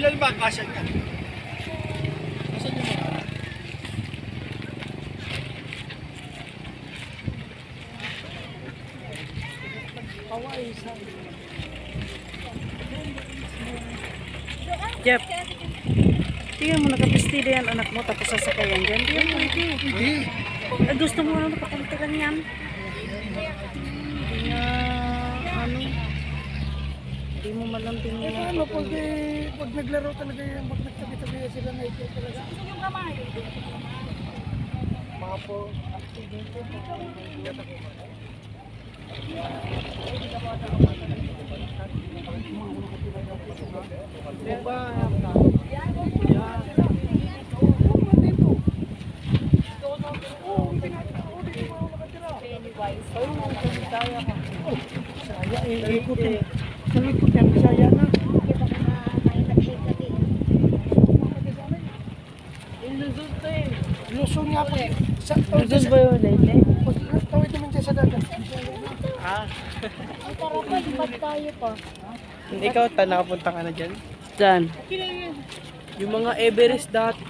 Ilan ba kasya ka? Asan yung mga? Jeff, tingnan mo, nakapistida yan anak mo tapos sasakayan dyan. Hindi yan pwede. Hindi. Gusto mo lang nakapunta lang yan. Hindi nga, ano, hindi mo malang tingin. Ano, pag naglaro talaga yan, pag nagtabi-tabi sila na ito talaga. Yung kamay. Mga po, aksidente. Saya, ikutin. Ikutin, saya na. Lusong nga po. Luzon ba yun, Lele? Tawid naman siya sa dagat. Ah. Ang karapan, ba't tayo pa? Ikaw, nakapunta ka na dyan? Saan? Yung mga Everest dati.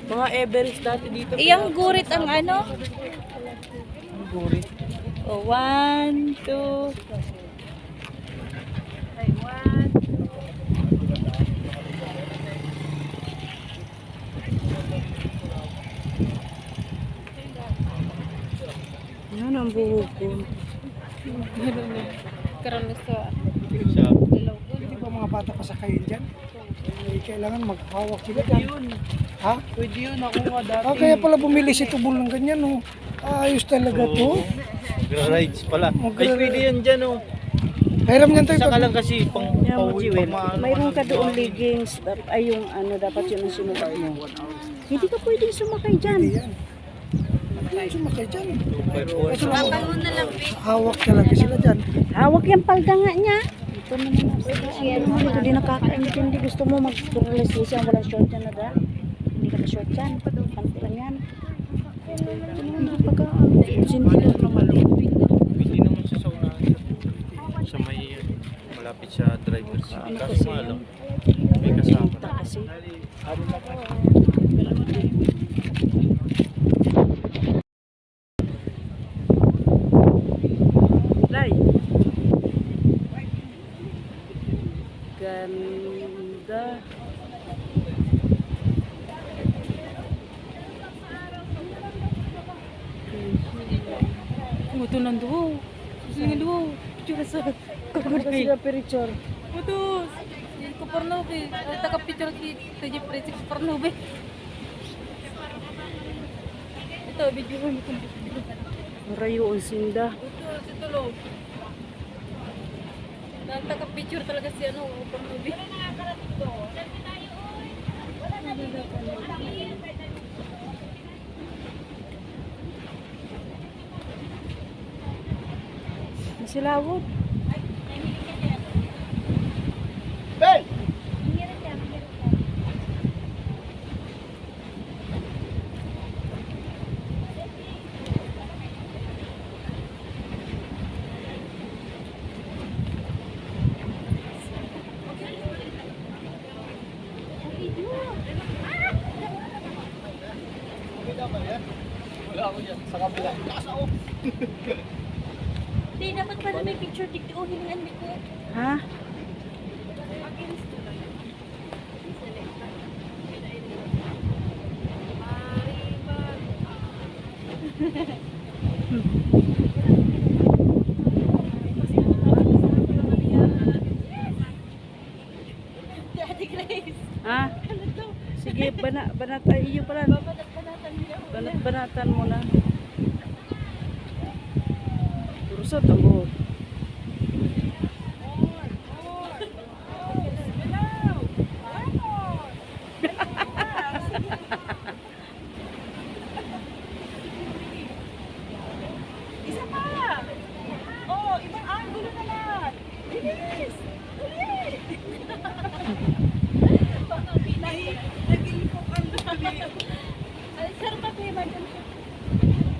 Mga Everest dati dito. Iyang gurit ang ano? Gurit. Oh, 1, 2. Ay, 1. Yan ang buhok ko. Karoon sa Sa Hindi ba mga bata pa sa kayo dyan? Kailangan maghawak sila dyan. yun. Ha? Pwede yun. Ako nga dati. Kaya pala bumili si Tubol ng ganyan, oh. Ayos talaga to. Rides pala. Ay, Magra- pwede yan dyan, oh. Hiram niyan tayo. Isa ka lang kasi pang Yan mo, pauwi Jewel. pa maano. Mayroon ka doon leggings. Ay, yung ano, dapat yun ang sinukat mo. Hindi ka pwedeng sumakay dyan. Yan. Yan, sumakay dyan. Kasi Papangon na lang, Vic. hawak talaga sila dyan. Hawak yung palda nga niya. Ito naman ang ito di nakakaintindi. Gusto mo mag-turles siya. Walang short yan na da. Hindi ka short yan. Panty lang yan. Ito naman pagka sentido naman. Pwede naman siya sa unahan. Sa may malapit sa driver seat. Ano Kaso kasi nga yun? lang. May kasama. Sinta kasi. Lay. Ganda. Ito lang doon. Sige doon. Picture sa Kagod ka sila picture. Putos. Yan ko pornobe. Taga-picture kit. Tayo presik pornobe. Ito, video mo kung Marayo ang sinda. Putos, ito lo. Taga-picture talaga si ano, pornobe. Masilawot. Ben! Hindi, dapat pala may picture dito. Oh, hilingan mo ko. Ha? Ate Grace. Ha? Sige, banat ay iyo pala. Banat-banatan mo na. Rusot ang buhok. Isa pa! Oh, ibang angulo na lang. Bilis! Bilis! Nag-iipok ang dali. Ay, sir, pati ba dyan siya?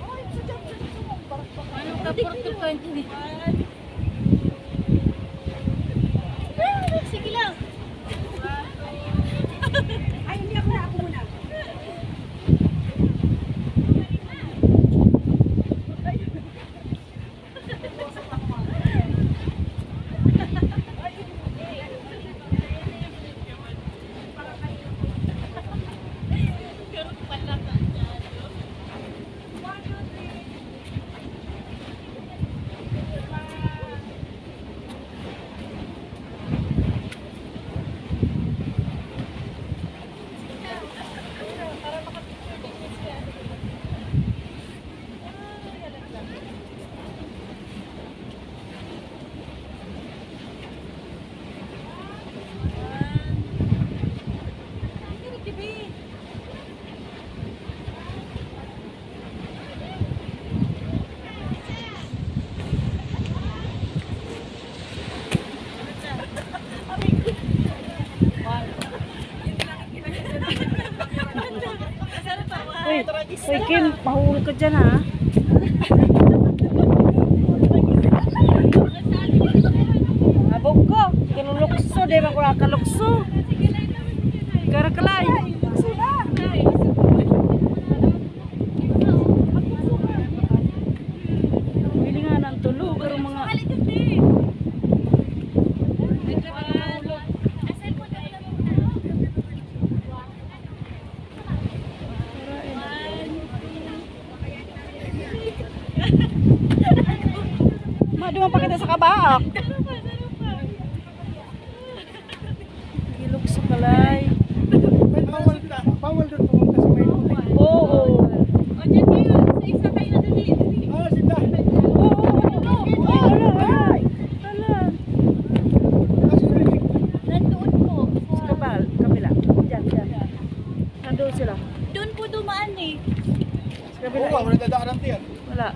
Ay, sa dyan siya. Ano ka, porto ka hindi? Sige lang. Uy, Kim, mahulog ka dyan ha. Abog ko. Kinulukso, di ba ko nakalukso? Karakalay. Bili nga ng tulog, pero mga... Duman pa kita sa kabaak. Gilok sa kalay. Bawal doon pumunta sa may putik. Oo. O, dyan kayo. Sa isa kayo na dali. Sita. Ala. Nandoon po. Sa kabila. Diyan. Nandun sila. Doon po dumaan eh. Sa kabila. wala dadaanan diyan. Wala.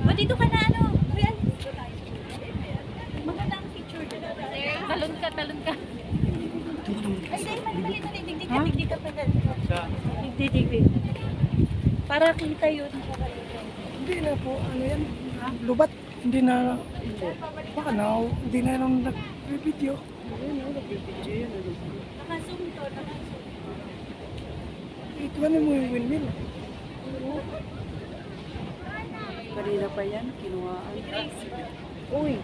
O, dito ka na ano. Kuya, maganda ang picture dyan. Talon ka. Ay, dahil mali. Digdig ka pa dyan. Sa Digdi. Para kita yun. Hindi na po, ano yan, lubat. Hindi na, baka na, hindi na nung nag-video. Nakazoom to. Ito ano mo yung windmill. Kanina pa yan, kinuhaan. Uy,